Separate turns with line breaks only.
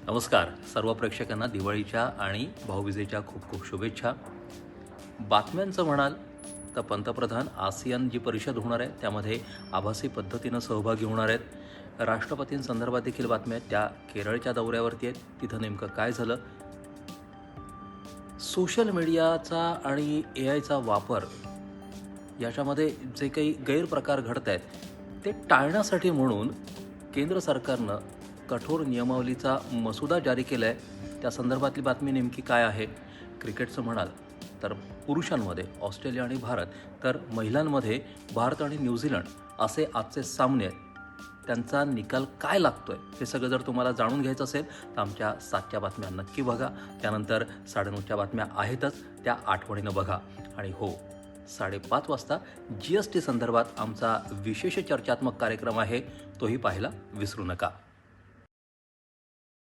नमस्कार सर्व प्रेक्षकांना दिवाळीच्या आणि भाऊबीजेच्या खूप खूप शुभेच्छा. बातम्यांचं म्हणाल तर पंतप्रधान आसियान जी परिषद होणार आहे त्यामध्ये आभासी पद्धतीनं सहभागी होणार आहेत. राष्ट्रपतींसंदर्भात देखील बातम्या आहेत. त्या केरळच्या दौऱ्यावरती आहेत. तिथं नेमकं काय झालं, सोशल मीडियाचा आणि AI चा वापर याच्यामध्ये जे काही गैरप्रकार घडत आहेत ते टाळण्यासाठी म्हणून केंद्र सरकारनं कठोर नियमावलीचा मसुदा जारी केला आहे. त्या संदर्भातली बातमी नेमकी काय आहे? क्रिकेटचं म्हणाल तर पुरुषांमध्ये ऑस्ट्रेलिया आणि भारत, तर महिलांमध्ये भारत आणि न्यूझीलंड असे आजचे सामने आहेत. त्यांचा निकाल काय लागतोय हे सगळं जर तुम्हाला जाणून घ्यायचं असेल तर आमच्या 7च्या बातम्या नक्की बघा. त्यानंतर 9:30च्या बातम्या आहेतच, त्या आठवणीनं बघा. आणि हो, 5:30 वाजता GST संदर्भात आमचा विशेष चर्चात्मक कार्यक्रम आहे, तोही पाहायला विसरू नका.